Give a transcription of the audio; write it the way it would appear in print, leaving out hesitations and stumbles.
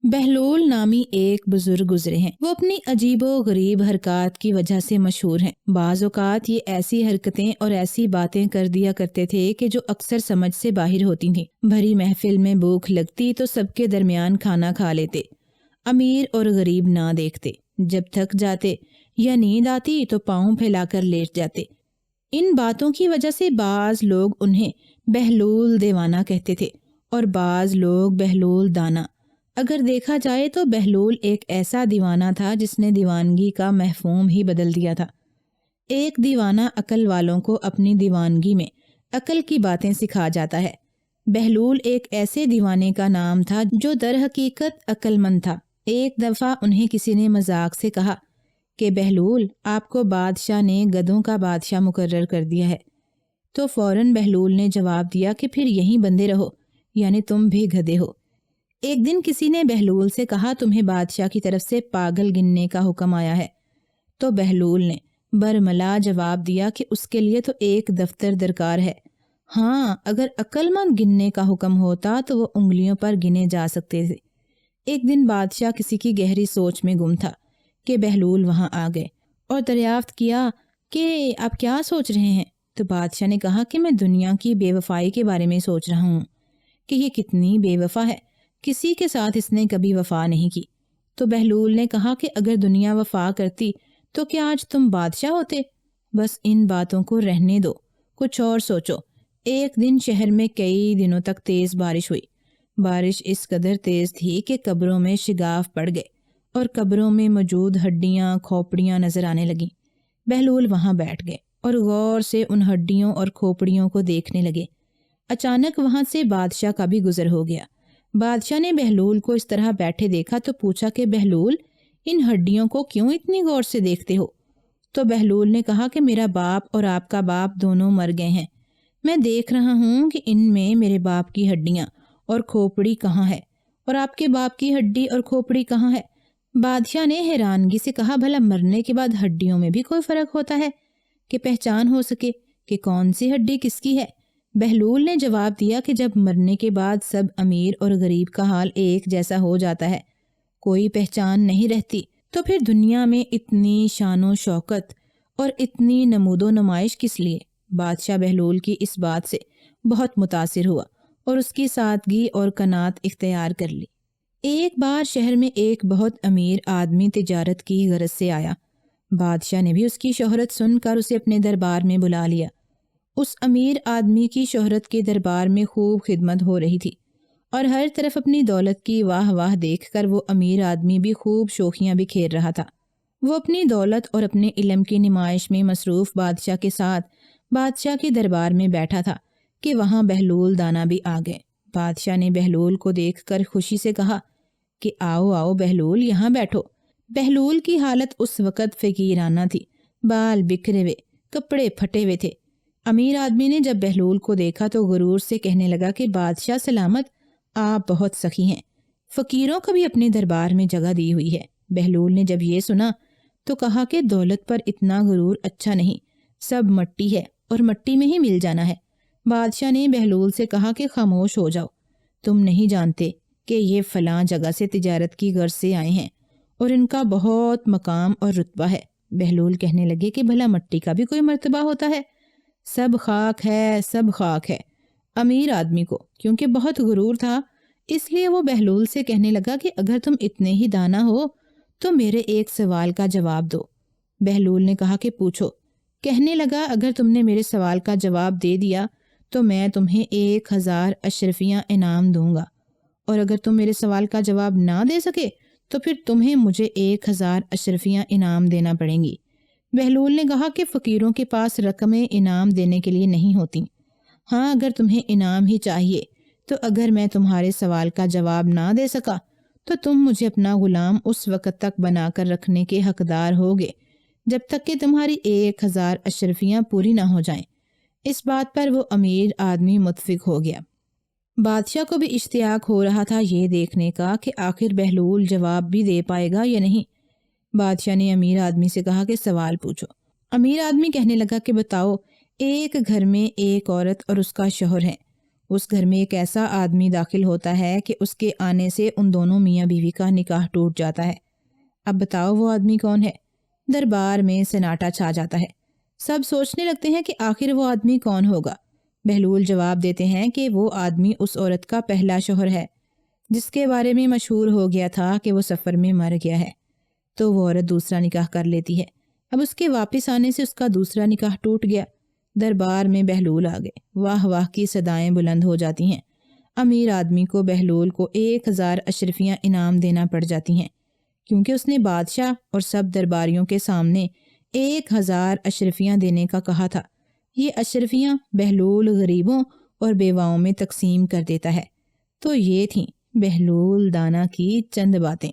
بہلول نامی ایک بزرگ گزرے ہیں۔ وہ اپنی عجیب و غریب حرکات کی وجہ سے مشہور ہیں۔ بعض اوقات یہ ایسی حرکتیں اور ایسی باتیں کر دیا کرتے تھے کہ جو اکثر سمجھ سے باہر ہوتی تھیں۔ بھری محفل میں بھوک لگتی تو سب کے درمیان کھانا کھا لیتے، امیر اور غریب نہ دیکھتے۔ جب تھک جاتے یا نیند آتی تو پاؤں پھیلا کر لیٹ جاتے۔ ان باتوں کی وجہ سے بعض لوگ انہیں بہلول دیوانہ کہتے تھے اور بعض لوگ بہلول دانا۔ اگر دیکھا جائے تو بہلول ایک ایسا دیوانہ تھا جس نے دیوانگی کا مفہوم ہی بدل دیا تھا۔ ایک دیوانہ عقل والوں کو اپنی دیوانگی میں عقل کی باتیں سکھا جاتا ہے۔ بہلول ایک ایسے دیوانے کا نام تھا جو در حقیقت عقل مند تھا۔ ایک دفعہ انہیں کسی نے مذاق سے کہا کہ بہلول، آپ کو بادشاہ نے گدھوں کا بادشاہ مقرر کر دیا ہے۔ تو فوراً بہلول نے جواب دیا کہ پھر یہیں بندے رہو، یعنی تم بھی گدھے ہو۔ ایک دن کسی نے بہلول سے کہا تمہیں بادشاہ کی طرف سے پاگل گننے کا حکم آیا ہے۔ تو بہلول نے برملا جواب دیا کہ اس کے لیے تو ایک دفتر درکار ہے۔ ہاں، اگر عقل مند گننے کا حکم ہوتا تو وہ انگلیوں پر گنے جا سکتے تھے۔ ایک دن بادشاہ کسی کی گہری سوچ میں گم تھا کہ بہلول وہاں آ گئے اور دریافت کیا کہ آپ کیا سوچ رہے ہیں؟ تو بادشاہ نے کہا کہ میں دنیا کی بے وفائی کے بارے میں سوچ رہا ہوں کہ یہ کتنی بے وفا ہے، کسی کے ساتھ اس نے کبھی وفا نہیں کی۔ تو بہلول نے کہا کہ اگر دنیا وفا کرتی تو کیا آج تم بادشاہ ہوتے؟ بس ان باتوں کو رہنے دو، کچھ اور سوچو۔ ایک دن شہر میں کئی دنوں تک تیز بارش ہوئی۔ بارش اس قدر تیز تھی کہ قبروں میں شگاف پڑ گئے اور قبروں میں موجود ہڈیاں کھوپڑیاں نظر آنے لگیں۔ بہلول وہاں بیٹھ گئے اور غور سے ان ہڈیوں اور کھوپڑیوں کو دیکھنے لگے۔ اچانک وہاں سے بادشاہ کا بھی گزر ہو گیا۔ بادشاہ نے بہلول کو اس طرح بیٹھے دیکھا تو پوچھا کہ بہلول، ان ہڈیوں کو کیوں اتنی غور سے دیکھتے ہو؟ تو بہلول نے کہا کہ میرا باپ اور آپ کا باپ دونوں مر گئے ہیں۔ میں دیکھ رہا ہوں کہ ان میں میرے باپ کی ہڈیاں اور کھوپڑی کہاں ہے اور آپ کے باپ کی ہڈی اور کھوپڑی کہاں ہے؟ بادشاہ نے حیرانگی سے کہا بھلا مرنے کے بعد ہڈیوں میں بھی کوئی فرق ہوتا ہے کہ پہچان ہو سکے کہ کون سی ہڈی کس کی ہے؟ بہلول نے جواب دیا کہ جب مرنے کے بعد سب امیر اور غریب کا حال ایک جیسا ہو جاتا ہے، کوئی پہچان نہیں رہتی، تو پھر دنیا میں اتنی شان و شوکت اور اتنی نمود و نمائش کس لیے؟ بادشاہ بہلول کی اس بات سے بہت متاثر ہوا اور اس کی سادگی اور قناعت اختیار کر لی۔ ایک بار شہر میں ایک بہت امیر آدمی تجارت کی غرض سے آیا۔ بادشاہ نے بھی اس کی شہرت سن کر اسے اپنے دربار میں بلا لیا۔ اس امیر آدمی کی شہرت کے دربار میں خوب خدمت ہو رہی تھی اور ہر طرف اپنی دولت کی واہ واہ دیکھ کر وہ امیر آدمی بھی خوب شوخیاں بکھیر رہا تھا۔ وہ اپنی دولت اور اپنے علم کی نمائش میں مصروف بادشاہ کے ساتھ بادشاہ کے دربار میں بیٹھا تھا کہ وہاں بہلول دانا بھی آ گئے۔ بادشاہ نے بہلول کو دیکھ کر خوشی سے کہا کہ آؤ آؤ بہلول، یہاں بیٹھو۔ بہلول کی حالت اس وقت فقیرانہ تھی، بال بکھرے ہوئے، کپڑے پھٹے ہوئے تھے۔ امیر آدمی نے جب بہلول کو دیکھا تو غرور سے کہنے لگا کہ بادشاہ سلامت، آپ بہت سخی ہیں، فقیروں کو بھی اپنے دربار میں جگہ دی ہوئی ہے۔ بہلول نے جب یہ سنا تو کہا کہ دولت پر اتنا غرور اچھا نہیں، سب مٹی ہے اور مٹی میں ہی مل جانا ہے۔ بادشاہ نے بہلول سے کہا کہ خاموش ہو جاؤ، تم نہیں جانتے کہ یہ فلاں جگہ سے تجارت کی غرض سے آئے ہیں اور ان کا بہت مقام اور رتبہ ہے۔ بہلول کہنے لگے کہ بھلا مٹی کا بھی کوئی مرتبہ ہوتا ہے؟ سب خاک ہے، سب خاک ہے۔ امیر آدمی کو کیونکہ بہت غرور تھا اس لیے وہ بہلول سے کہنے لگا کہ اگر تم اتنے ہی دانا ہو تو میرے ایک سوال کا جواب دو۔ بہلول نے کہا کہ پوچھو۔ کہنے لگا اگر تم نے میرے سوال کا جواب دے دیا تو میں تمہیں 1000 اشرفیاں انعام دوں گا، اور اگر تم میرے سوال کا جواب نہ دے سکے تو پھر تمہیں مجھے 1000 اشرفیاں انعام دینا پڑیں گی۔ بہلول نے کہا کہ فقیروں کے پاس رقمیں انعام دینے کے لیے نہیں ہوتی۔ ہاں، اگر تمہیں انعام ہی چاہیے تو اگر میں تمہارے سوال کا جواب نہ دے سکا تو تم مجھے اپنا غلام اس وقت تک بنا کر رکھنے کے حقدار ہوگے جب تک کہ تمہاری 1000 اشرفیاں پوری نہ ہو جائیں۔ اس بات پر وہ امیر آدمی متفق ہو گیا۔ بادشاہ کو بھی اشتیاق ہو رہا تھا یہ دیکھنے کا کہ آخر بہلول جواب بھی دے پائے گا یا نہیں۔ بادشاہ نے امیر آدمی سے کہا کہ سوال پوچھو۔ امیر آدمی کہنے لگا کہ بتاؤ، ایک گھر میں ایک عورت اور اس کا شوہر ہے، اس گھر میں ایک ایسا آدمی داخل ہوتا ہے کہ اس کے آنے سے ان دونوں میاں بیوی کا نکاح ٹوٹ جاتا ہے۔ اب بتاؤ وہ آدمی کون ہے؟ دربار میں سناٹا چھا جاتا ہے۔ سب سوچنے لگتے ہیں کہ آخر وہ آدمی کون ہوگا۔ بہلول جواب دیتے ہیں کہ وہ آدمی اس عورت کا پہلا شوہر ہے جس کے بارے میں مشہور ہو گیا تھا کہ وہ سفر میں مر گیا ہے۔ تو وہ عورت دوسرا نکاح کر لیتی ہے۔ اب اس کے واپس آنے سے اس کا دوسرا نکاح ٹوٹ گیا۔ دربار میں بہلول آ گئے۔ واہ واہ کی صدائیں بلند ہو جاتی ہیں۔ امیر آدمی کو بہلول کو 1000 اشرفیاں انعام دینا پڑ جاتی ہیں، کیونکہ اس نے بادشاہ اور سب درباریوں کے سامنے 1000 اشرفیاں دینے کا کہا تھا۔ یہ اشرفیاں بہلول غریبوں اور بیواؤں میں تقسیم کر دیتا ہے۔ تو یہ تھیں بہلول دانا کی چند باتیں۔